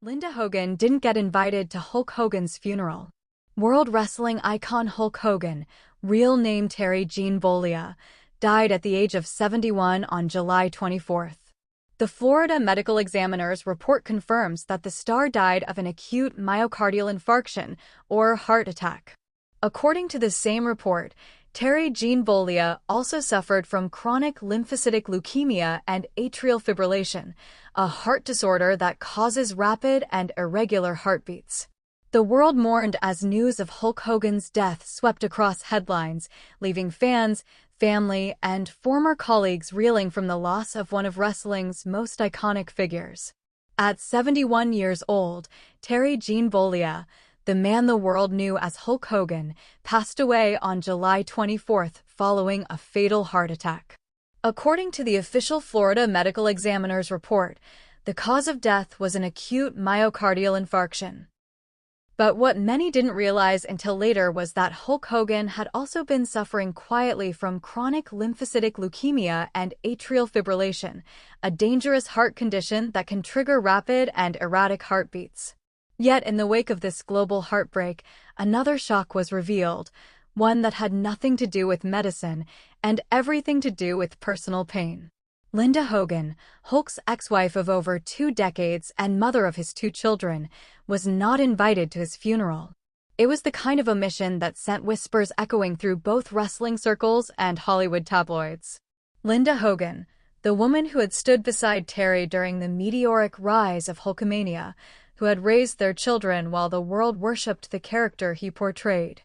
Linda Hogan didn't get invited to Hulk Hogan's funeral. World wrestling icon Hulk Hogan, real name Terry Gene Bollea, died at the age of 71 on July 24th. The Florida Medical Examiner's report confirms that the star died of an acute myocardial infarction, or heart attack. According to the same report, Terry Gene Bollea also suffered from chronic lymphocytic leukemia and atrial fibrillation, a heart disorder that causes rapid and irregular heartbeats. The world mourned as news of Hulk Hogan's death swept across headlines, leaving fans, family, and former colleagues reeling from the loss of one of wrestling's most iconic figures. At 71 years old, Terry Gene Bollea, the man the world knew as Hulk Hogan, passed away on July 24th following a fatal heart attack. According to the official Florida Medical Examiner's report, the cause of death was an acute myocardial infarction. But what many didn't realize until later was that Hulk Hogan had also been suffering quietly from chronic lymphocytic leukemia and atrial fibrillation, a dangerous heart condition that can trigger rapid and erratic heartbeats. Yet in the wake of this global heartbreak, another shock was revealed, one that had nothing to do with medicine and everything to do with personal pain. Linda Hogan, Hulk's ex-wife of over 2 decades and mother of his 2 children, was not invited to his funeral. It was the kind of omission that sent whispers echoing through both wrestling circles and Hollywood tabloids. Linda Hogan, the woman who had stood beside Terry during the meteoric rise of Hulkamania, who had raised their children while the world worshipped the character he portrayed,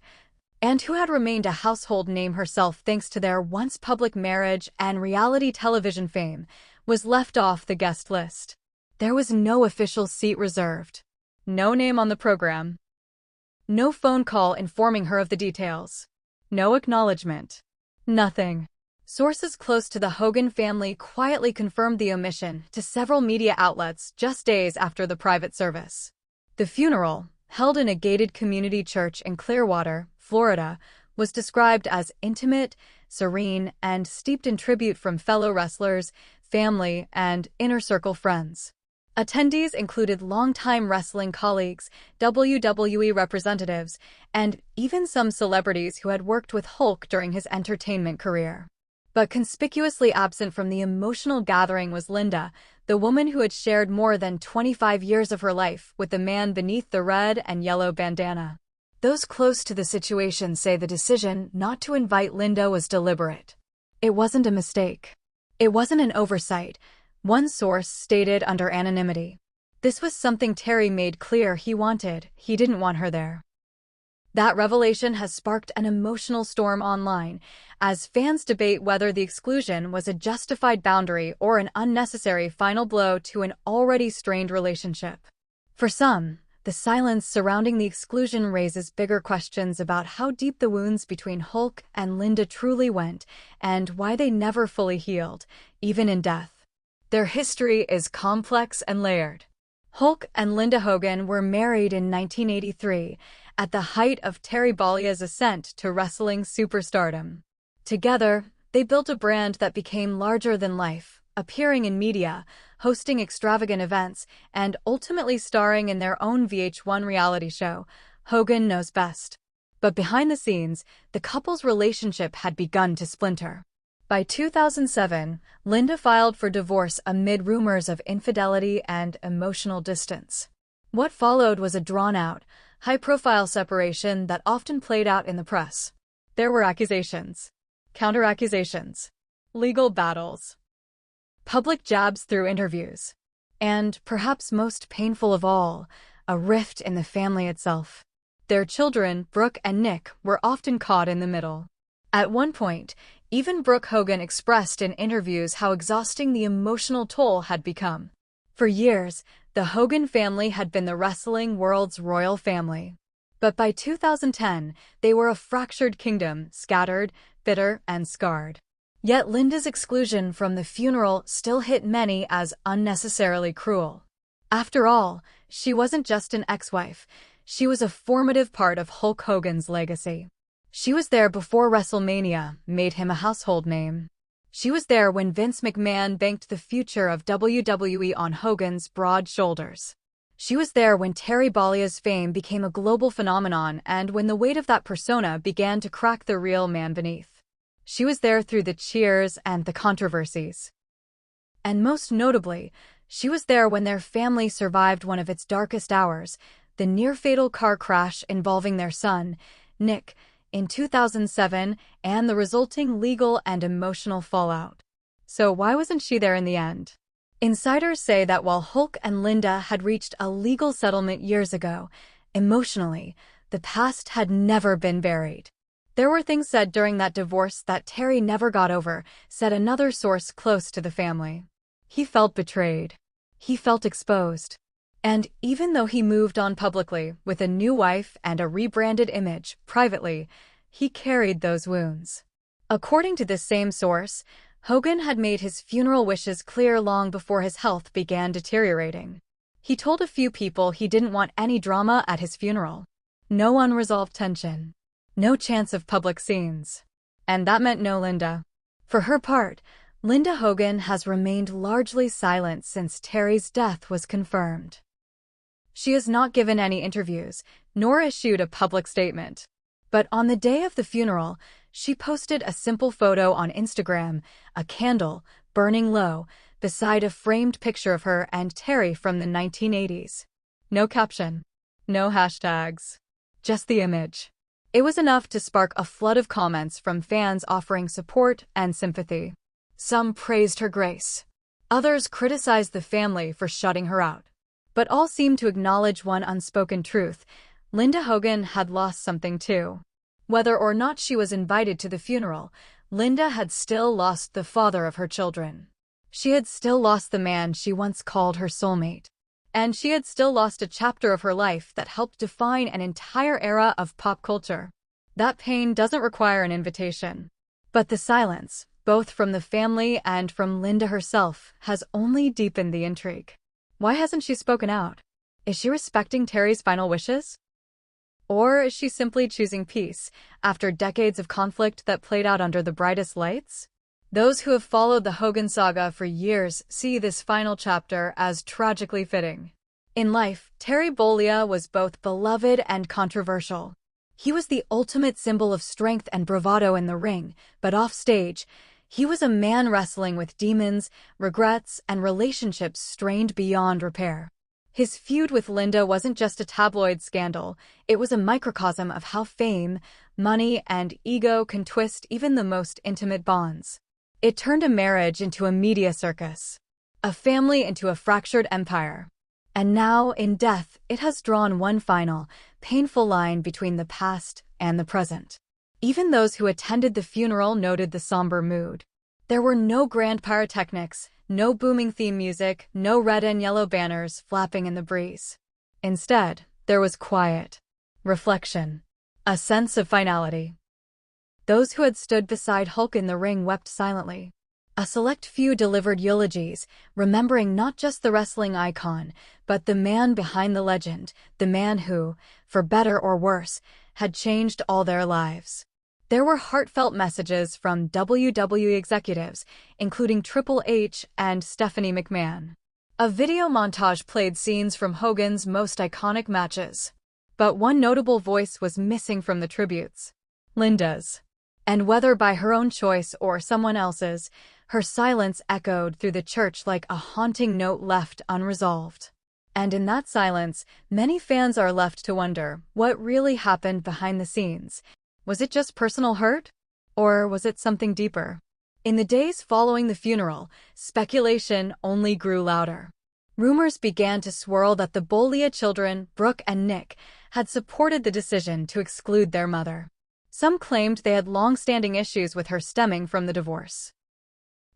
and who had remained a household name herself thanks to their once public marriage and reality television fame, was left off the guest list. There was no official seat reserved, no name on the program, no phone call informing her of the details, no acknowledgement, nothing. Sources close to the Hogan family quietly confirmed the omission to several media outlets just days after the private service. The funeral, held in a gated community church in Clearwater, Florida, was described as intimate, serene, and steeped in tribute from fellow wrestlers, family, and inner-circle friends. Attendees included longtime wrestling colleagues, WWE representatives, and even some celebrities who had worked with Hulk during his entertainment career. But conspicuously absent from the emotional gathering was Linda, the woman who had shared more than 25 years of her life with the man beneath the red and yellow bandana. Those close to the situation say the decision not to invite Linda was deliberate. It wasn't a mistake. It wasn't an oversight, one source stated under anonymity. This was something Terry made clear he wanted. He didn't want her there. That revelation has sparked an emotional storm online, as fans debate whether the exclusion was a justified boundary or an unnecessary final blow to an already strained relationship. For some, the silence surrounding the exclusion raises bigger questions about how deep the wounds between Hulk and Linda truly went and why they never fully healed, even in death. Their history is complex and layered. Hulk and Linda Hogan were married in 1983, at the height of Terry Bollea's ascent to wrestling superstardom. Together, they built a brand that became larger than life, appearing in media, hosting extravagant events, and ultimately starring in their own VH1 reality show, Hogan Knows Best. But behind the scenes, the couple's relationship had begun to splinter. By 2007, Linda filed for divorce amid rumors of infidelity and emotional distance. What followed was a drawn-out, high-profile separation that often played out in the press. There were accusations, counter-accusations, legal battles, public jabs through interviews, and, perhaps most painful of all, a rift in the family itself. Their children, Brooke and Nick, were often caught in the middle. At one point, even Brooke Hogan expressed in interviews how exhausting the emotional toll had become. For years, the Hogan family had been the wrestling world's royal family. But by 2010, they were a fractured kingdom, scattered, bitter, and scarred. Yet Linda's exclusion from the funeral still hit many as unnecessarily cruel. After all, she wasn't just an ex-wife, she was a formative part of Hulk Hogan's legacy. She was there before WrestleMania made him a household name. She was there when Vince McMahon banked the future of WWE on Hogan's broad shoulders. She was there when Terry Bollea's fame became a global phenomenon and when the weight of that persona began to crack the real man beneath. She was there through the cheers and the controversies. And most notably, she was there when their family survived one of its darkest hours, the near-fatal car crash involving their son, Nick, in 2007, and the resulting legal and emotional fallout. So why wasn't she there in the end? Insiders say that while Hulk and Linda had reached a legal settlement years ago, emotionally, the past had never been buried. There were things said during that divorce that Terry never got over, said another source close to the family. He felt betrayed. He felt exposed. And even though he moved on publicly with a new wife and a rebranded image privately, he carried those wounds. According to this same source, Hogan had made his funeral wishes clear long before his health began deteriorating. He told a few people he didn't want any drama at his funeral. No unresolved tension. No chance of public scenes. And that meant no Linda. For her part, Linda Hogan has remained largely silent since Terry's death was confirmed. She has not given any interviews, nor issued a public statement. But on the day of the funeral, she posted a simple photo on Instagram, a candle, burning low, beside a framed picture of her and Terry from the 1980s. No caption. No hashtags. Just the image. It was enough to spark a flood of comments from fans offering support and sympathy. Some praised her grace. Others criticized the family for shutting her out. But all seemed to acknowledge one unspoken truth: Linda Hogan had lost something too. Whether or not she was invited to the funeral, Linda had still lost the father of her children. She had still lost the man she once called her soulmate. And she had still lost a chapter of her life that helped define an entire era of pop culture. That pain doesn't require an invitation. But the silence, both from the family and from Linda herself, has only deepened the intrigue. Why hasn't she spoken out? Is she respecting Terry's final wishes? Or is she simply choosing peace, after decades of conflict that played out under the brightest lights? Those who have followed the Hogan saga for years see this final chapter as tragically fitting. In life, Terry Bollea was both beloved and controversial. He was the ultimate symbol of strength and bravado in the ring, but offstage, he was a man wrestling with demons, regrets, and relationships strained beyond repair. His feud with Linda wasn't just a tabloid scandal, it was a microcosm of how fame, money, and ego can twist even the most intimate bonds. It turned a marriage into a media circus, a family into a fractured empire. And now, in death, it has drawn one final, painful line between the past and the present. Even those who attended the funeral noted the somber mood. There were no grand pyrotechnics, no booming theme music, no red and yellow banners flapping in the breeze. Instead, there was quiet, reflection, a sense of finality. Those who had stood beside Hulk in the ring wept silently. A select few delivered eulogies, remembering not just the wrestling icon, but the man behind the legend, the man who, for better or worse, had changed all their lives. There were heartfelt messages from WWE executives, including Triple H and Stephanie McMahon. A video montage played scenes from Hogan's most iconic matches. But one notable voice was missing from the tributes: Linda's. And whether by her own choice or someone else's, her silence echoed through the church like a haunting note left unresolved. And in that silence, many fans are left to wonder what really happened behind the scenes. Was it just personal hurt? Or was it something deeper? In the days following the funeral, speculation only grew louder. Rumors began to swirl that the Bollea children, Brooke and Nick, had supported the decision to exclude their mother. Some claimed they had long-standing issues with her stemming from the divorce.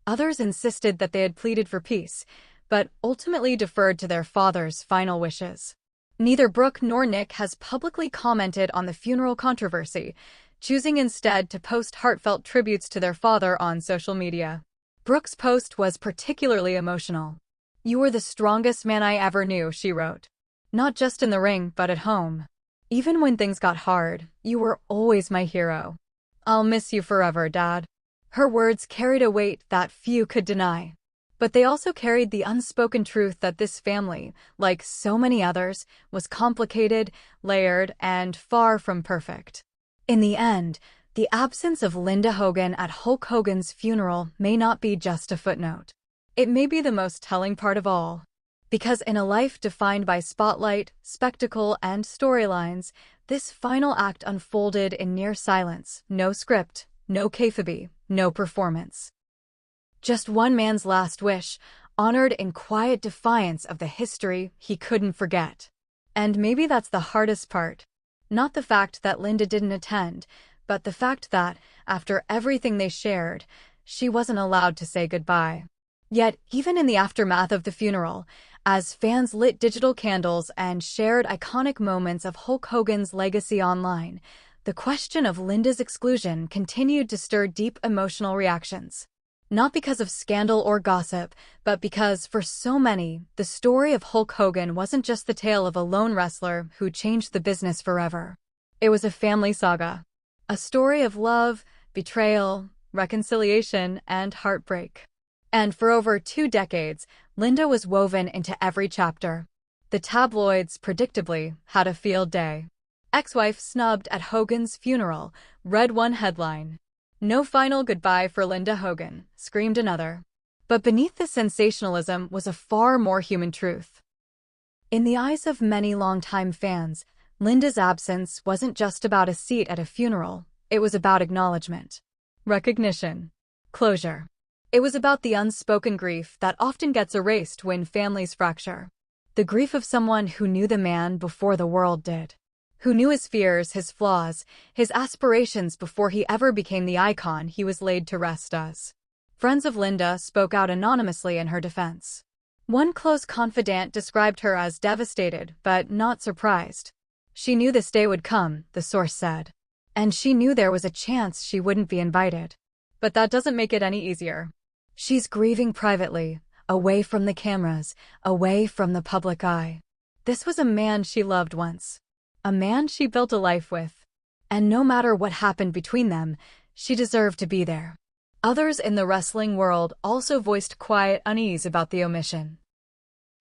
Others insisted that they had pleaded for peace, but ultimately deferred to their father's final wishes. Neither Brooke nor Nick has publicly commented on the funeral controversy, choosing instead to post heartfelt tributes to their father on social media. Brooke's post was particularly emotional. "You were the strongest man I ever knew," she wrote. "Not just in the ring, but at home. Even when things got hard, you were always my hero. I'll miss you forever, Dad." Her words carried a weight that few could deny. But they also carried the unspoken truth that this family, like so many others, was complicated, layered, and far from perfect. In the end, the absence of Linda Hogan at Hulk Hogan's funeral may not be just a footnote. It may be the most telling part of all. Because in a life defined by spotlight, spectacle, and storylines, this final act unfolded in near silence, no script, no kayfabe, no performance. Just one man's last wish, honored in quiet defiance of the history he couldn't forget. And maybe that's the hardest part. Not the fact that Linda didn't attend, but the fact that, after everything they shared, she wasn't allowed to say goodbye. Yet, even in the aftermath of the funeral, as fans lit digital candles and shared iconic moments of Hulk Hogan's legacy online, the question of Linda's exclusion continued to stir deep emotional reactions. Not because of scandal or gossip, but because, for so many, the story of Hulk Hogan wasn't just the tale of a lone wrestler who changed the business forever. It was a family saga. A story of love, betrayal, reconciliation, and heartbreak. And for over 2 decades, Linda was woven into every chapter. The tabloids, predictably, had a field day. Ex-wife snubbed at Hogan's funeral, read one headline. No final goodbye for Linda Hogan, screamed another. But beneath the sensationalism was a far more human truth. In the eyes of many longtime fans, Linda's absence wasn't just about a seat at a funeral, it was about acknowledgement, recognition, closure. It was about the unspoken grief that often gets erased when families fracture. The grief of someone who knew the man before the world did. Who knew his fears, his flaws, his aspirations before he ever became the icon he was laid to rest as. Friends of Linda spoke out anonymously in her defense. One close confidant described her as devastated, but not surprised. She knew this day would come, the source said. And she knew there was a chance she wouldn't be invited. But that doesn't make it any easier. She's grieving privately, away from the cameras, away from the public eye. This was a man she loved once. A man she built a life with. And no matter what happened between them, she deserved to be there. Others in the wrestling world also voiced quiet unease about the omission.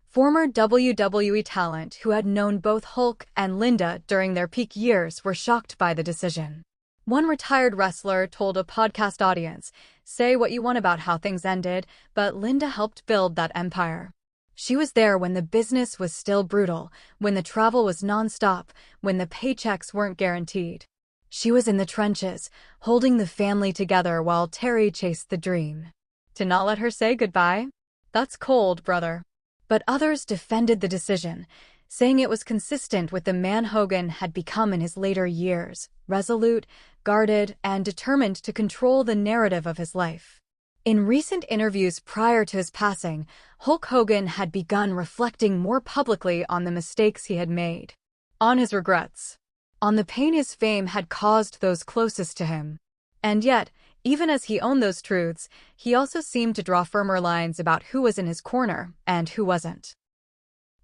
Former WWE talent who had known both Hulk and Linda during their peak years were shocked by the decision. One retired wrestler told a podcast audience, "Say what you want about how things ended, but Linda helped build that empire. She was there when the business was still brutal, when the travel was nonstop, when the paychecks weren't guaranteed. She was in the trenches, holding the family together while Terry chased the dream. To not let her say goodbye? That's cold, brother." But others defended the decision, saying it was consistent with the man Hogan had become in his later years, resolute, guarded, and determined to control the narrative of his life. In recent interviews prior to his passing, Hulk Hogan had begun reflecting more publicly on the mistakes he had made, on his regrets, on the pain his fame had caused those closest to him. And yet, even as he owned those truths, he also seemed to draw firmer lines about who was in his corner and who wasn't.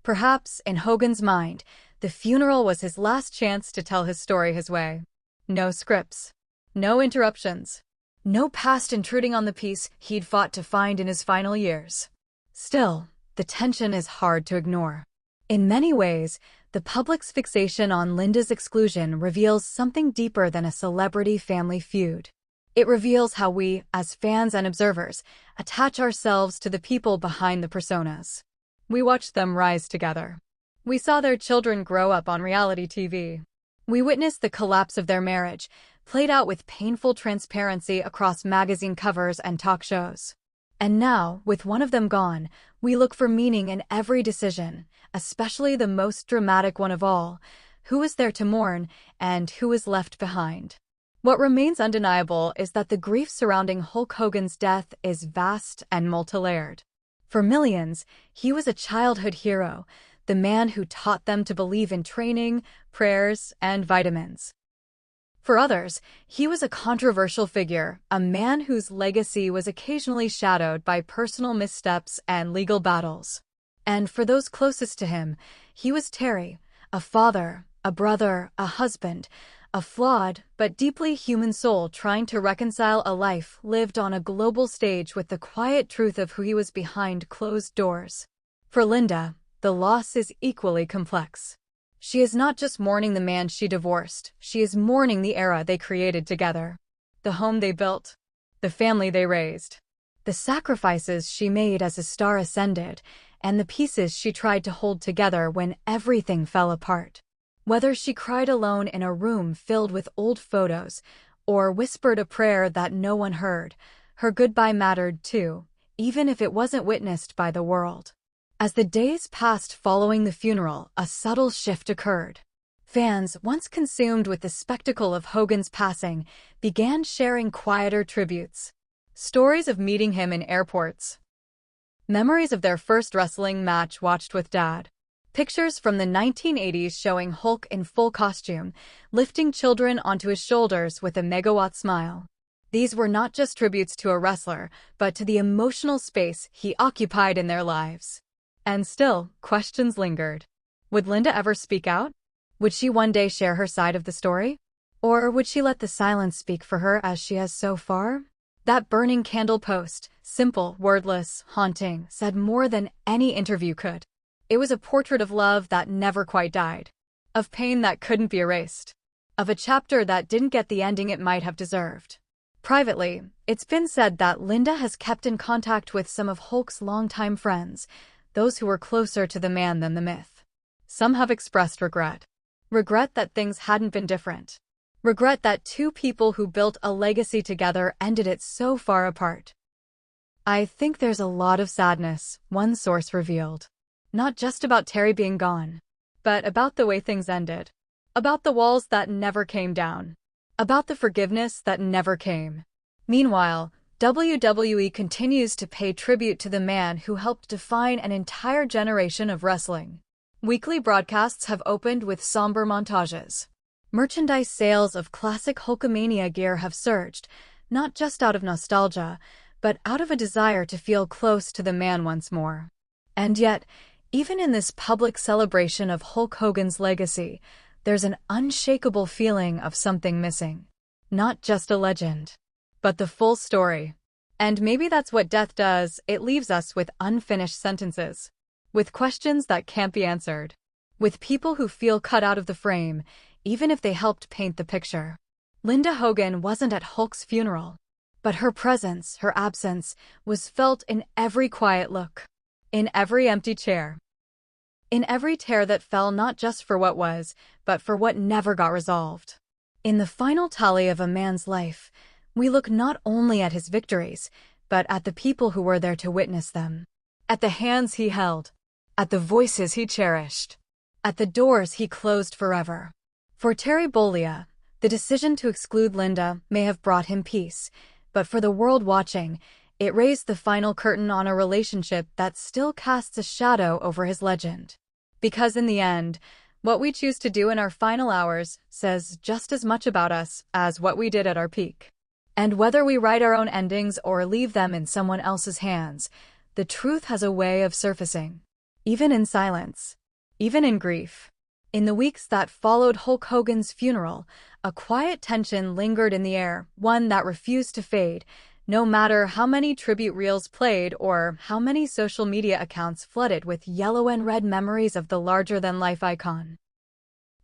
Perhaps, in Hogan's mind, the funeral was his last chance to tell his story his way. No scripts. No interruptions. No past intruding on the peace he'd fought to find in his final years. Still, the tension is hard to ignore. In many ways, the public's fixation on Linda's exclusion reveals something deeper than a celebrity-family feud. It reveals how we, as fans and observers, attach ourselves to the people behind the personas. We watched them rise together. We saw their children grow up on reality TV. We witnessed the collapse of their marriage, played out with painful transparency across magazine covers and talk shows. And now, with one of them gone, we look for meaning in every decision, especially the most dramatic one of all: who is there to mourn and who is left behind? What remains undeniable is that the grief surrounding Hulk Hogan's death is vast and multi-layered. For millions, he was a childhood hero, the man who taught them to believe in training, prayers, and vitamins. For others, he was a controversial figure, a man whose legacy was occasionally shadowed by personal missteps and legal battles. And for those closest to him, he was Terry, a father, a brother, a husband, A flawed but deeply human soul trying to reconcile a life lived on a global stage with the quiet truth of who he was behind closed doors. For Linda, the loss is equally complex. She is not just mourning the man she divorced, she is mourning the era they created together. The home they built, the family they raised, the sacrifices she made as a star ascended, and the pieces she tried to hold together when everything fell apart. Whether she cried alone in a room filled with old photos, or whispered a prayer that no one heard, her goodbye mattered too, even if it wasn't witnessed by the world. As the days passed following the funeral, a subtle shift occurred. Fans, once consumed with the spectacle of Hogan's passing, began sharing quieter tributes. Stories of meeting him in airports. Memories of their first wrestling match watched with Dad. Pictures from the 1980s showing Hulk in full costume, lifting children onto his shoulders with a megawatt smile. These were not just tributes to a wrestler, but to the emotional space he occupied in their lives. And still, questions lingered. Would Linda ever speak out? Would she one day share her side of the story? Or would she let the silence speak for her as she has so far? That burning candle post, simple, wordless, haunting, said more than any interview could. It was a portrait of love that never quite died, of pain that couldn't be erased, of a chapter that didn't get the ending it might have deserved. Privately, it's been said that Linda has kept in contact with some of Hulk's longtime friends, those who were closer to the man than the myth. Some have expressed regret. Regret that things hadn't been different. Regret that two people who built a legacy together ended it so far apart. I think there's a lot of sadness, one source revealed. Not just about Terry being gone, but about the way things ended. About the walls that never came down. About the forgiveness that never came. Meanwhile, WWE continues to pay tribute to the man who helped define an entire generation of wrestling. Weekly broadcasts have opened with somber montages. Merchandise sales of classic Hulkamania gear have surged, not just out of nostalgia, but out of a desire to feel close to the man once more. And yet, even in this public celebration of Hulk Hogan's legacy, there's an unshakable feeling of something missing. Not just a legend, but the full story. And maybe that's what death does, it leaves us with unfinished sentences. With questions that can't be answered. With people who feel cut out of the frame, even if they helped paint the picture. Linda Hogan wasn't at Hulk's funeral, but her presence, her absence, was felt in every quiet look. In every empty chair. In every tear that fell not just for what was, but for what never got resolved. In the final tally of a man's life, we look not only at his victories, but at the people who were there to witness them. At the hands he held. At the voices he cherished. At the doors he closed forever. For Terry Bollea, the decision to exclude Linda may have brought him peace, but for the world watching, it raised the final curtain on a relationship that still casts a shadow over his legend. Because in the end, what we choose to do in our final hours says just as much about us as what we did at our peak. And whether we write our own endings or leave them in someone else's hands, the truth has a way of surfacing. Even in silence. Even in grief. In the weeks that followed Hulk Hogan's funeral, a quiet tension lingered in the air, one that refused to fade, no matter how many tribute reels played or how many social media accounts flooded with yellow and red memories of the larger-than-life icon.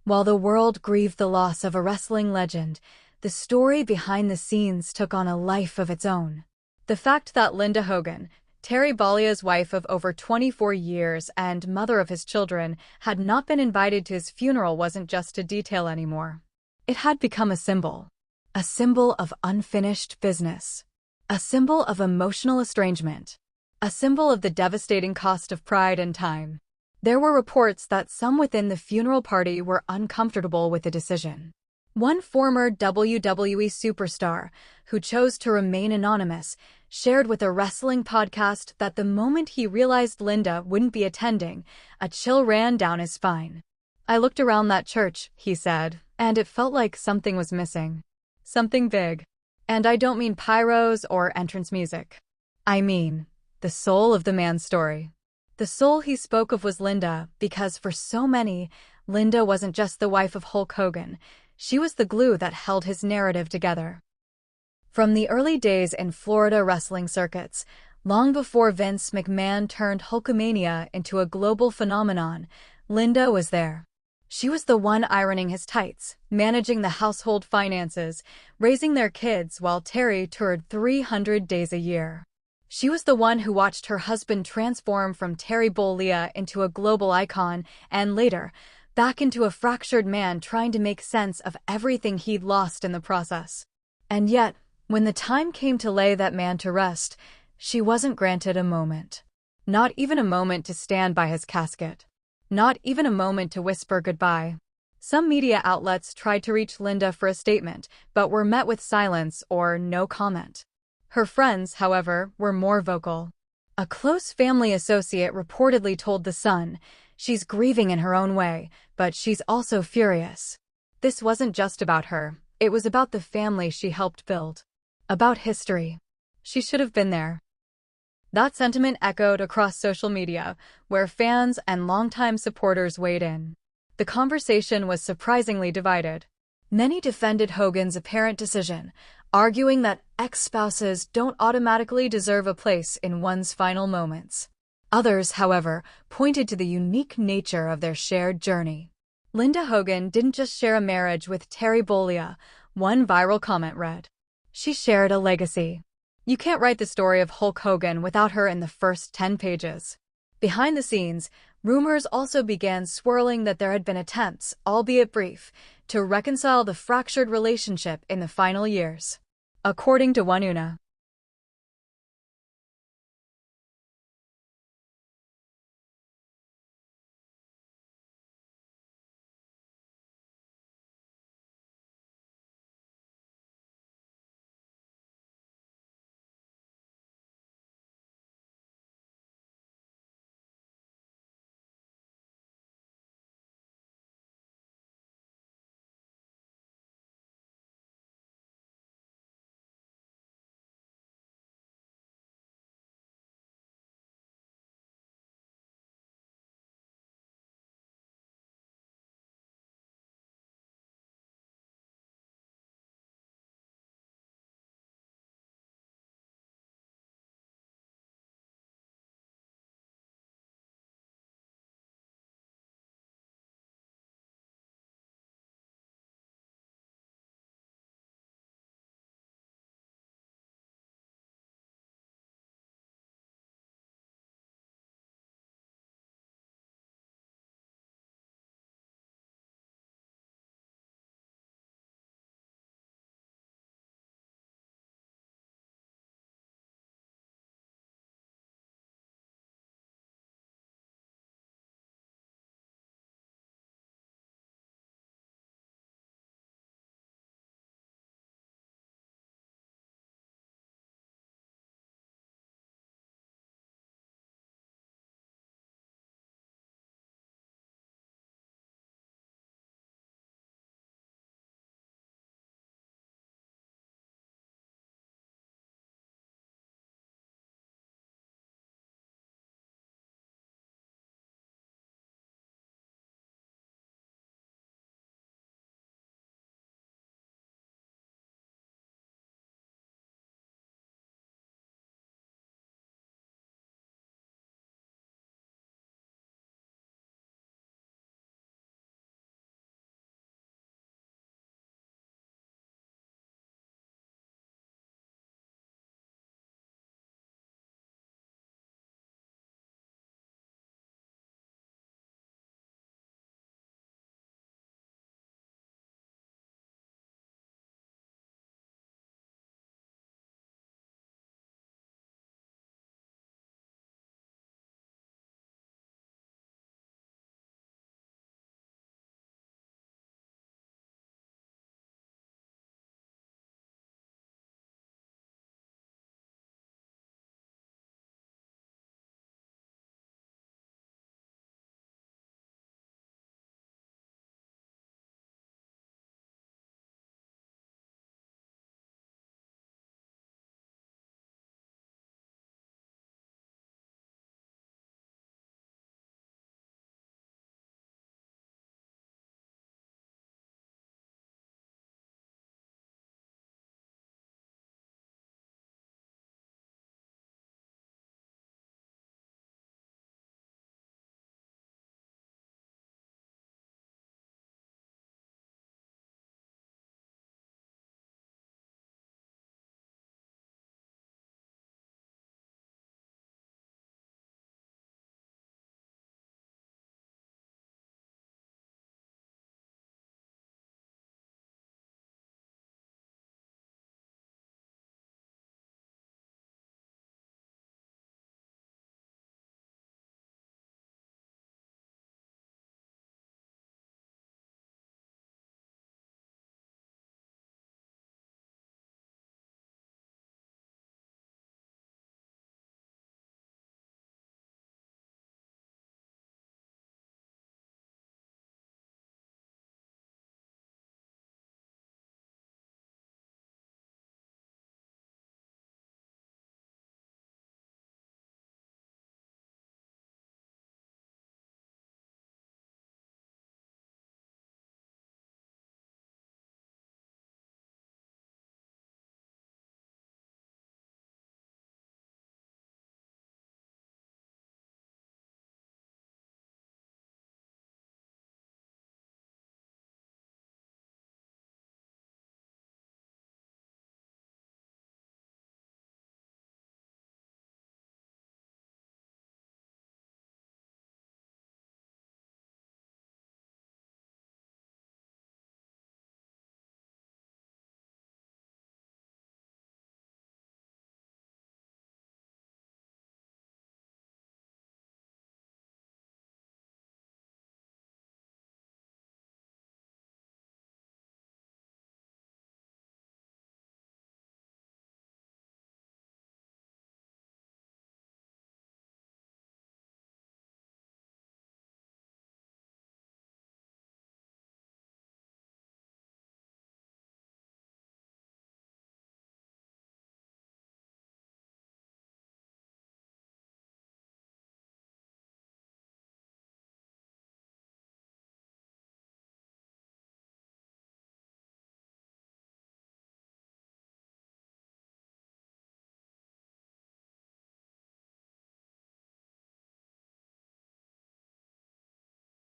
While the world grieved the loss of a wrestling legend, the story behind the scenes took on a life of its own. The fact that Linda Hogan, Terry Bollea's wife of over 24 years and mother of his children, had not been invited to his funeral wasn't just a detail anymore. It had become a symbol of unfinished business. A symbol of emotional estrangement. A symbol of the devastating cost of pride and time. There were reports that some within the funeral party were uncomfortable with the decision. One former WWE superstar, who chose to remain anonymous, shared with a wrestling podcast that the moment he realized Linda wouldn't be attending, a chill ran down his spine. "I looked around that church," he said, "and it felt like something was missing. Something big. And I don't mean pyros or entrance music. I mean the soul of the man's story." The soul he spoke of was Linda, because for so many, Linda wasn't just the wife of Hulk Hogan. She was the glue that held his narrative together. From the early days in Florida wrestling circuits, long before Vince McMahon turned Hulkamania into a global phenomenon, Linda was there. She was the one ironing his tights, managing the household finances, raising their kids while Terry toured 300 days a year. She was the one who watched her husband transform from Terry Bollea into a global icon and later, back into a fractured man trying to make sense of everything he'd lost in the process. And yet, when the time came to lay that man to rest, she wasn't granted a moment. Not even a moment to stand by his casket. Not even a moment to whisper goodbye. Some media outlets tried to reach Linda for a statement, but were met with silence or no comment. Her friends, however, were more vocal. A close family associate reportedly told The Sun, "She's grieving in her own way, but she's also furious." This wasn't just about her, it was about the family she helped build. About history. She should have been there. That sentiment echoed across social media, where fans and longtime supporters weighed in. The conversation was surprisingly divided. Many defended Hogan's apparent decision, arguing that ex-spouses don't automatically deserve a place in one's final moments. Others, however, pointed to the unique nature of their shared journey. Linda Hogan didn't just share a marriage with Terry Bollea, one viral comment read. She shared a legacy. You can't write the story of Hulk Hogan without her in the first 10 pages. Behind the scenes, rumors also began swirling that there had been attempts, albeit brief, to reconcile the fractured relationship in the final years. According to Wanuna,